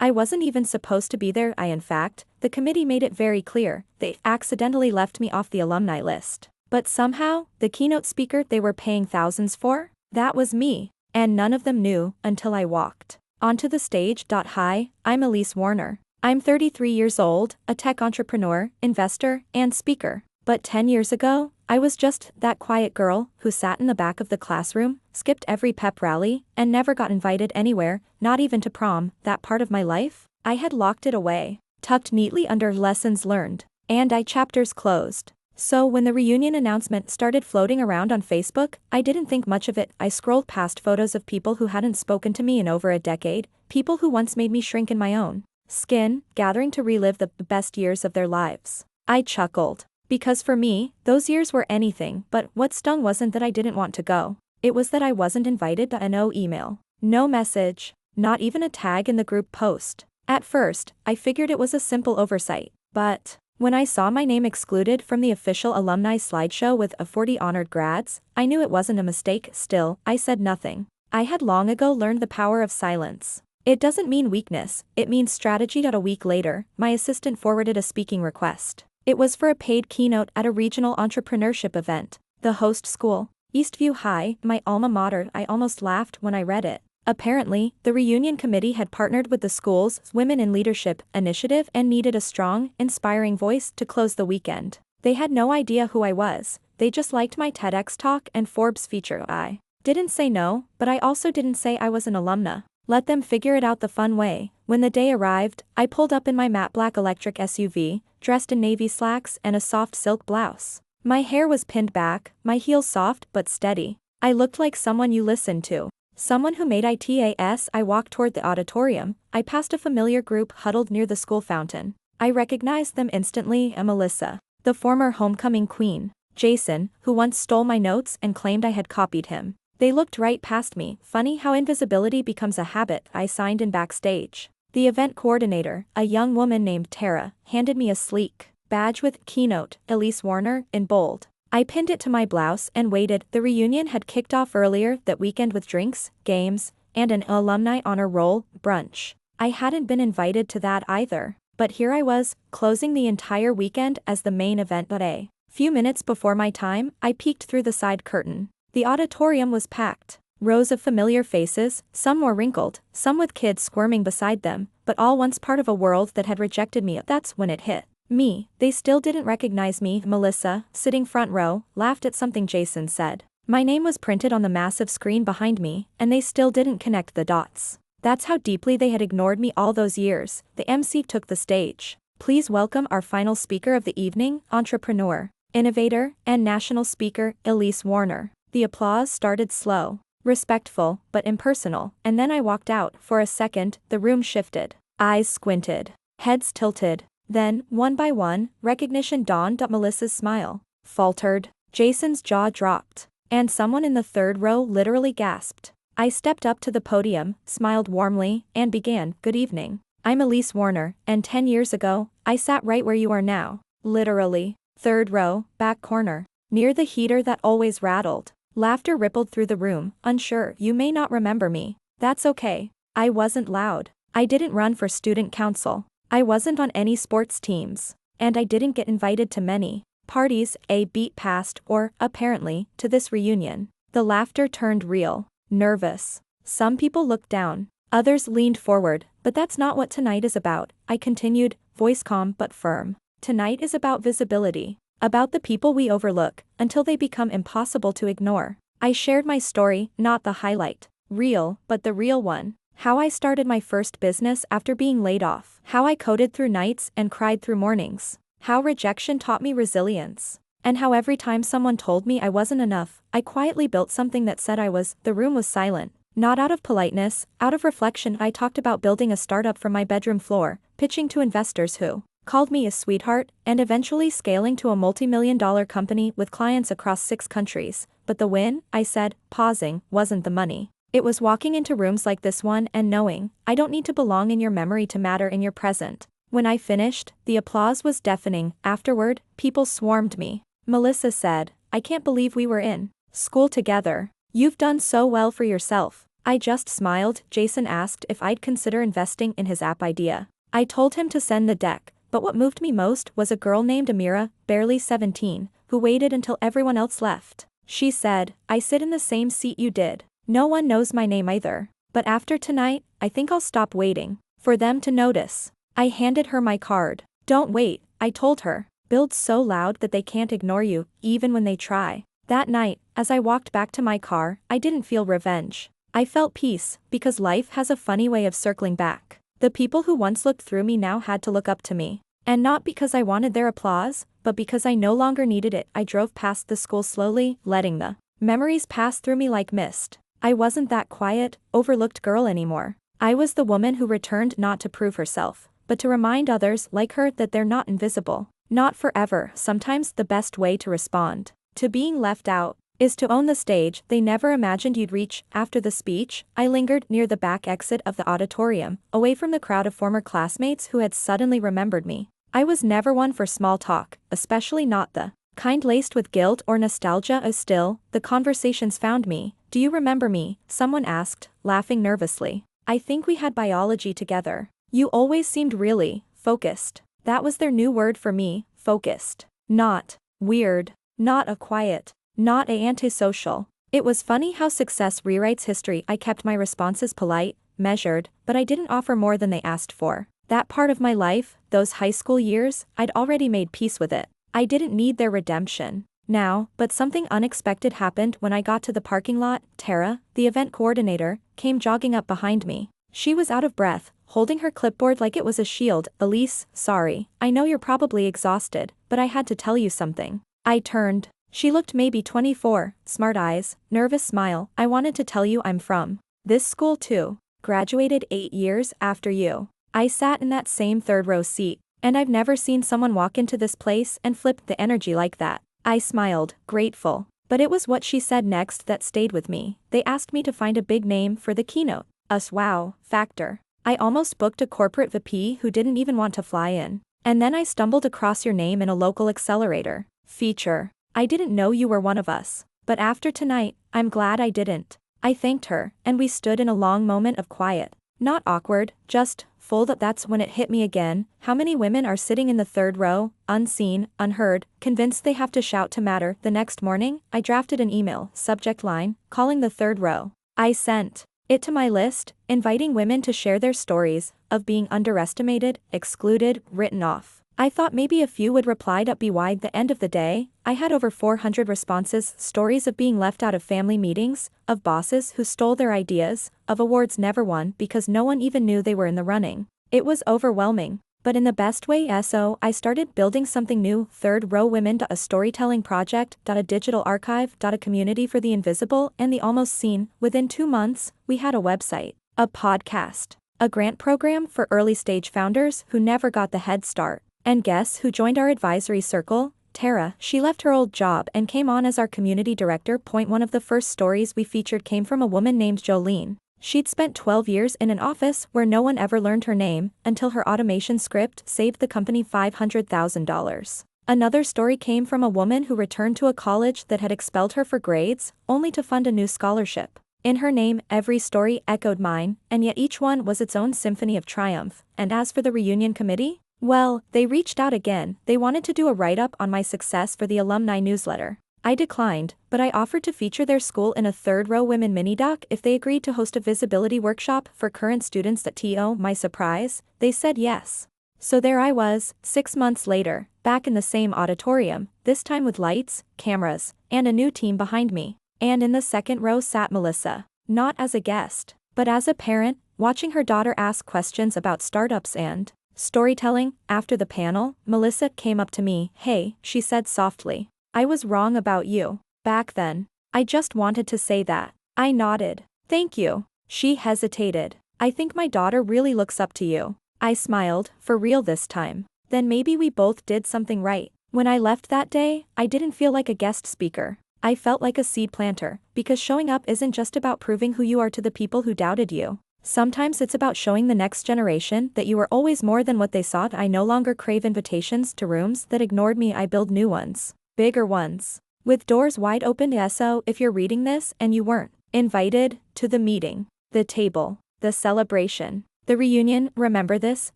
I wasn't even supposed to be there. In fact, the committee made it very clear they accidentally left me off the alumni list. But somehow, the keynote speaker they were paying thousands for? That was me. And none of them knew until I walked onto the stage. Hi, I'm Elise Warner. I'm 33 years old, a tech entrepreneur, investor, and speaker. But 10 years ago, I was just that quiet girl who sat in the back of the classroom, skipped every pep rally, and never got invited anywhere, not even to prom. That part of my life? I had locked it away, tucked neatly under lessons learned, and chapters closed. So when the reunion announcement started floating around on Facebook, I didn't think much of it. I scrolled past photos of people who hadn't spoken to me in over a decade, people who once made me shrink in my own skin, gathering to relive the best years of their lives. I chuckled. Because for me, those years were anything, but what stung wasn't that I didn't want to go. It was that I wasn't invited. No email, no message, not even a tag in the group post. At first, I figured it was a simple oversight, but when I saw my name excluded from the official alumni slideshow with 40 honored grads, I knew it wasn't a mistake. Still, I said nothing. I had long ago learned the power of silence. It doesn't mean weakness, it means strategy. A week later, my assistant forwarded a speaking request. It was for a paid keynote at a regional entrepreneurship event. The host school, Eastview High, my alma mater. I almost laughed when I read it. Apparently, the reunion committee had partnered with the school's Women in Leadership initiative and needed a strong, inspiring voice to close the weekend. They had no idea who I was, they just liked my TEDx talk and Forbes feature. I didn't say no, but I also didn't say I was an alumna. Let them figure it out the fun way. When the day arrived, I pulled up in my matte black electric SUV, dressed in navy slacks and a soft silk blouse. My hair was pinned back, my heels soft but steady. I looked like someone you listened to. Someone who made its. I walked toward the auditorium. I passed a familiar group huddled near the school fountain. I recognized them instantly. Melissa, the former homecoming queen. Jason, who once stole my notes and claimed I had copied him. They looked right past me. Funny how invisibility becomes a habit. I signed in backstage. The event coordinator, a young woman named Tara, handed me a sleek badge with Keynote, Elise Warner, in bold. I pinned it to my blouse and waited. The reunion had kicked off earlier that weekend with drinks, games, and an alumni honor roll brunch. I hadn't been invited to that either. But here I was, closing the entire weekend as the main event. A few minutes before my time, I peeked through the side curtain. The auditorium was packed. Rows of familiar faces, some more wrinkled, some with kids squirming beside them, but all once part of a world that had rejected me. That's when it hit me. They still didn't recognize me. Melissa, sitting front row, laughed at something Jason said. My name was printed on the massive screen behind me, and they still didn't connect the dots. That's how deeply they had ignored me all those years. The MC took the stage. Please welcome our final speaker of the evening, entrepreneur, innovator, and national speaker, Elise Warner. The applause started slow, respectful, but impersonal, and then I walked out. For a second, the room shifted. Eyes squinted, heads tilted. Then, one by one, recognition dawned. Melissa's smile faltered, Jason's jaw dropped, and someone in the third row literally gasped. I stepped up to the podium, smiled warmly, and began, "Good evening. I'm Elise Warner, and 10 years ago, I sat right where you are now." Literally. Third row, back corner, near the heater that always rattled. Laughter rippled through the room. Unsure, you may not remember me. That's okay. I wasn't loud. I didn't run for student council. I wasn't on any sports teams. And I didn't get invited to many parties. A beat passed, or, apparently, to this reunion. The laughter turned real. Nervous. Some people looked down. Others leaned forward. But that's not what tonight is about, I continued, voice calm but firm. Tonight is about visibility. About the people we overlook, until they become impossible to ignore. I shared my story, not the highlight reel, but the real one. How I started my first business after being laid off. How I coded through nights and cried through mornings. How rejection taught me resilience. And how every time someone told me I wasn't enough, I quietly built something that said I was. The room was silent. Not out of politeness, out of reflection. I talked about building a startup from my bedroom floor, pitching to investors who called me a sweetheart, and eventually scaling to a multi-million-dollar company with clients across 6 countries. But the win, I said, pausing, wasn't the money. It was walking into rooms like this one and knowing, I don't need to belong in your memory to matter in your present. When I finished, the applause was deafening. Afterward, people swarmed me. Melissa said, I can't believe we were in school together. You've done so well for yourself. I just smiled. Jason asked if I'd consider investing in his app idea. I told him to send the deck, but what moved me most was a girl named Amira, barely 17, who waited until everyone else left. She said, "I sit in the same seat you did. No one knows my name either. But after tonight, I think I'll stop waiting for them to notice." I handed her my card. "Don't wait," I told her. "Build so loud that they can't ignore you, even when they try." That night, as I walked back to my car, I didn't feel revenge. I felt peace, because life has a funny way of circling back. The people who once looked through me now had to look up to me. And not because I wanted their applause, but because I no longer needed it. I drove past the school slowly, letting the memories pass through me like mist. I wasn't that quiet, overlooked girl anymore. I was the woman who returned not to prove herself, but to remind others like her that they're not invisible. Not forever. Sometimes the best way to respond to being left out is to own the stage they never imagined you'd reach. After the speech, I lingered near the back exit of the auditorium, away from the crowd of former classmates who had suddenly remembered me. I was never one for small talk, especially not the kind laced with guilt or nostalgia. Still, the conversations found me. "Do you remember me?" someone asked, laughing nervously. "I think we had biology together. You always seemed really focused." That was their new word for me, focused. Not weird. Not a quiet. Not a antisocial. It was funny how success rewrites history. I kept my responses polite, measured, but I didn't offer more than they asked for. That part of my life, those high school years, I'd already made peace with it. I didn't need their redemption now, but something unexpected happened when I got to the parking lot. Tara, the event coordinator, came jogging up behind me. She was out of breath, holding her clipboard like it was a shield. "Elise, sorry, I know you're probably exhausted, but I had to tell you something." I turned. She looked maybe 24, smart eyes, nervous smile. "I wanted to tell you I'm from this school too. Graduated 8 years after you." I sat in that same third row seat, and I've never seen someone walk into this place and flip the energy like that. I smiled, grateful. But it was what she said next that stayed with me. They asked me to find a big name for the keynote. Us wow factor. I almost booked a corporate VP who didn't even want to fly in. And then I stumbled across your name in a local accelerator feature. "I didn't know you were one of us. But after tonight, I'm glad I didn't." I thanked her, and we stood in a long moment of quiet. Not awkward, just full. That's when it hit me again. How many women are sitting in the third row, unseen, unheard, convinced they have to shout to matter? The next morning, I drafted an email, subject line, calling the third row. I sent it to my list, inviting women to share their stories of being underestimated, excluded, written off. I thought maybe a few would reply. By the end of the day, I had over 400 responses, stories of being left out of family meetings, of bosses who stole their ideas, of awards never won because no one even knew they were in the running. It was overwhelming, but in the best way. So I started building something new. Third Row Women, a storytelling project, a digital archive, a community for the invisible and the almost seen. Within 2 months, we had a website, a podcast, a grant program for early stage founders who never got the head start. And guess who joined our advisory circle? Tara. She left her old job and came on as our community director. One of the first stories we featured came from a woman named Jolene. She'd spent 12 years in an office where no one ever learned her name, until her automation script saved the company $500,000. Another story came from a woman who returned to a college that had expelled her for grades, only to fund a new scholarship. In her name, every story echoed mine, and yet each one was its own symphony of triumph. And as for the reunion committee? Well, they reached out again. They wanted to do a write-up on my success for the alumni newsletter. I declined, but I offered to feature their school in a Third Row Women mini-doc if they agreed to host a visibility workshop for current students. To my surprise, they said yes. So there I was, 6 months later, back in the same auditorium, this time with lights, cameras, and a new team behind me. And in the second row sat Melissa, not as a guest, but as a parent, watching her daughter ask questions about startups and storytelling. After the panel, Melissa came up to me. "Hey," she said softly. "I was wrong about you back then. I just wanted to say that." I nodded. "Thank you." She hesitated. "I think my daughter really looks up to you." I smiled, for real this time. Then maybe we both did something right. When I left that day, I didn't feel like a guest speaker. I felt like a seed planter, because showing up isn't just about proving who you are to the people who doubted you. Sometimes it's about showing the next generation that you were always more than what they saw. I no longer crave invitations to rooms that ignored me. I build new ones, bigger ones, with doors wide open. So if you're reading this and you weren't invited to the meeting, The table. The celebration. The reunion. Remember this,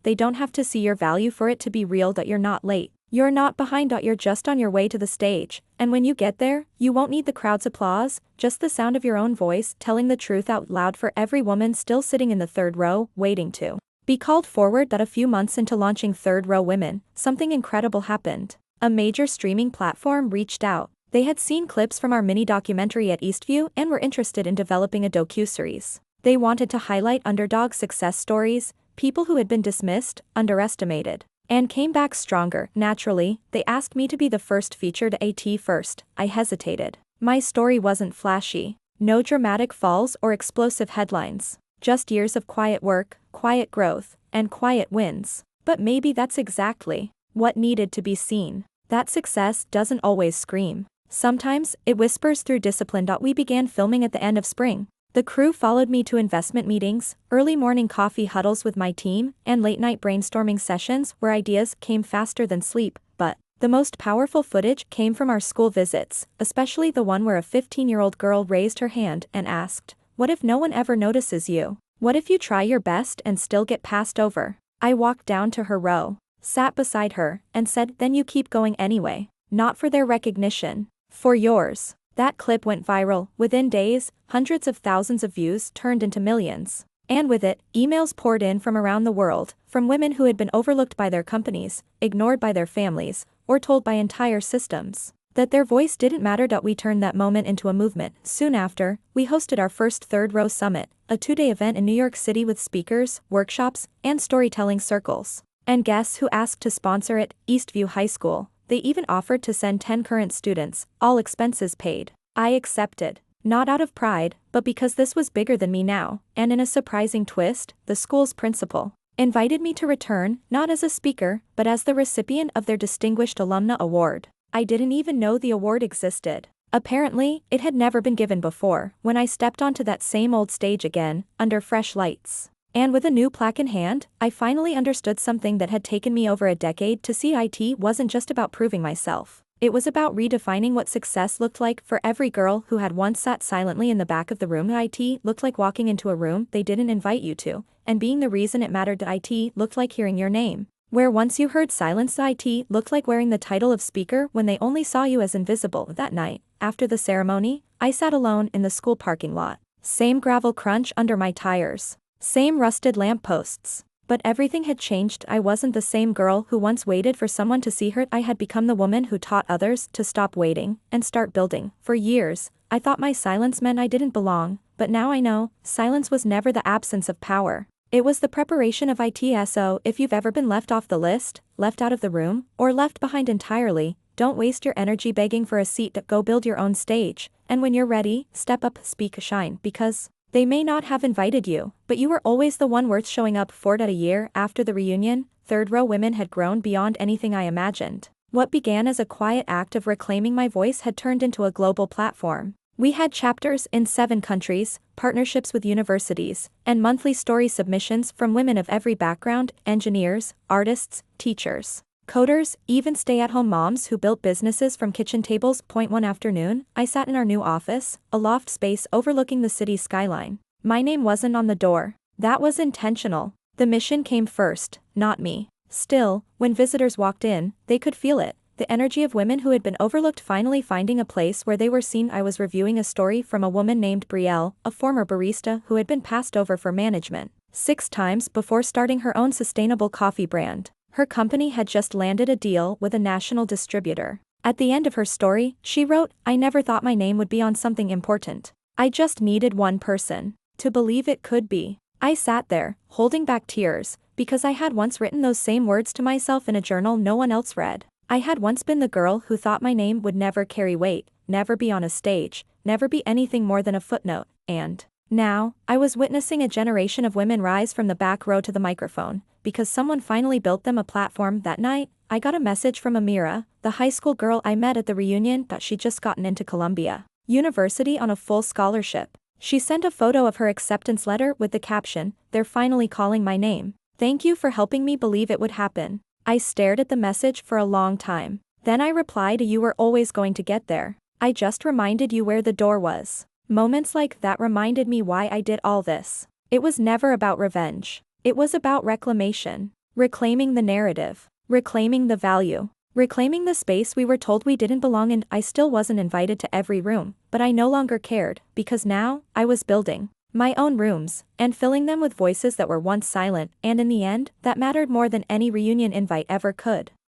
they don't have to see your value for it to be real that you're not late. You're not behind. You're just on your way to the stage, and when you get there, you won't need the crowd's applause, just the sound of your own voice telling the truth out loud for every woman still sitting in the third row, waiting to be called forward. That a few months into launching Third Row Women, something incredible happened. A major streaming platform reached out. They had seen clips from our mini documentary at Eastview and were interested in developing a docuseries. They wanted to highlight underdog success stories, people who had been dismissed, underestimated, and came back stronger. Naturally, they asked me to be the first featured. At first, I hesitated. My story wasn't flashy. No dramatic falls or explosive headlines. Just years of quiet work, quiet growth, and quiet wins. But maybe that's exactly what needed to be seen. That success doesn't always scream. Sometimes, it whispers through discipline. We began filming at the end of spring. The crew followed me to investment meetings, early morning coffee huddles with my team, and late-night brainstorming sessions where ideas came faster than sleep. But the most powerful footage came from our school visits, especially the one where a 15-year-old girl raised her hand and asked, "What if no one ever notices you? What if you try your best and still get passed over?" I walked down to her row, sat beside her, and said, "Then you keep going anyway. Not for their recognition. For yours." That clip went viral. Within days, hundreds of thousands of views turned into millions. And with it, emails poured in from around the world, from women who had been overlooked by their companies, ignored by their families, or told by entire systems that their voice didn't matter. We turned that moment into a movement. Soon after, we hosted our first Third Row Summit, a 2-day event in New York City with speakers, workshops, and storytelling circles. And guess who asked to sponsor it? Eastview High School. They even offered to send 10 current students, all expenses paid. I accepted. Not out of pride, but because this was bigger than me now, and in a surprising twist, the school's principal invited me to return, not as a speaker, but as the recipient of their Distinguished Alumna Award. I didn't even know the award existed. Apparently, it had never been given before. When I stepped onto that same old stage again, under fresh lights, and with a new plaque in hand, I finally understood something that had taken me over a decade to see. It wasn't just about proving myself. It was about redefining what success looked like for every girl who had once sat silently in the back of the room. It looked like walking into a room they didn't invite you to, and being the reason it mattered. It looked like hearing your name. Where once you heard silence. It looked like wearing the title of speaker when they only saw you as invisible. That night, after the ceremony, I sat alone in the school parking lot. Same gravel crunch under my tires. Same rusted lampposts. But everything had changed. I wasn't the same girl who once waited for someone to see her. I had become the woman who taught others to stop waiting and start building. For years, I thought my silence meant I didn't belong, but now I know, silence was never the absence of power. It was the preparation of it. So if you've ever been left off the list, left out of the room, or left behind entirely, don't waste your energy begging for a seat. Go build your own stage, and when you're ready, step up, speak, shine, because they may not have invited you, but you were always the one worth showing up for. A year after the reunion, Third Row Women had grown beyond anything I imagined. What began as a quiet act of reclaiming my voice had turned into a global platform. We had chapters in 7 countries, partnerships with universities, and monthly story submissions from women of every background: engineers, artists, teachers, coders, even stay-at-home moms who built businesses from kitchen tables. One afternoon, I sat in our new office, a loft space overlooking the city skyline. My name wasn't on the door. That was intentional. The mission came first, not me. Still, when visitors walked in, they could feel it. The energy of women who had been overlooked finally finding a place where they were seen. I was reviewing a story from a woman named Brielle, a former barista who had been passed over for management 6 times before starting her own sustainable coffee brand. Her company had just landed a deal with a national distributor. At the end of her story, she wrote, "I never thought my name would be on something important. I just needed one person to believe it could be." I sat there, holding back tears, because I had once written those same words to myself in a journal no one else read. I had once been the girl who thought my name would never carry weight, never be on a stage, never be anything more than a footnote, and now, I was witnessing a generation of women rise from the back row to the microphone, because someone finally built them a platform. That night, I got a message from Amira, the high school girl I met at the reunion, that she'd just gotten into Columbia University on a full scholarship. She sent a photo of her acceptance letter with the caption, "They're finally calling my name. Thank you for helping me believe it would happen." I stared at the message for a long time. Then I replied, "You were always going to get there. I just reminded you where the door was." Moments like that reminded me why I did all this. It was never about revenge. It was about reclamation. Reclaiming the narrative. Reclaiming the value. Reclaiming the space we were told we didn't belong in. I still wasn't invited to every room, but I no longer cared, because now, I was building my own rooms, and filling them with voices that were once silent, and in the end, that mattered more than any reunion invite ever could.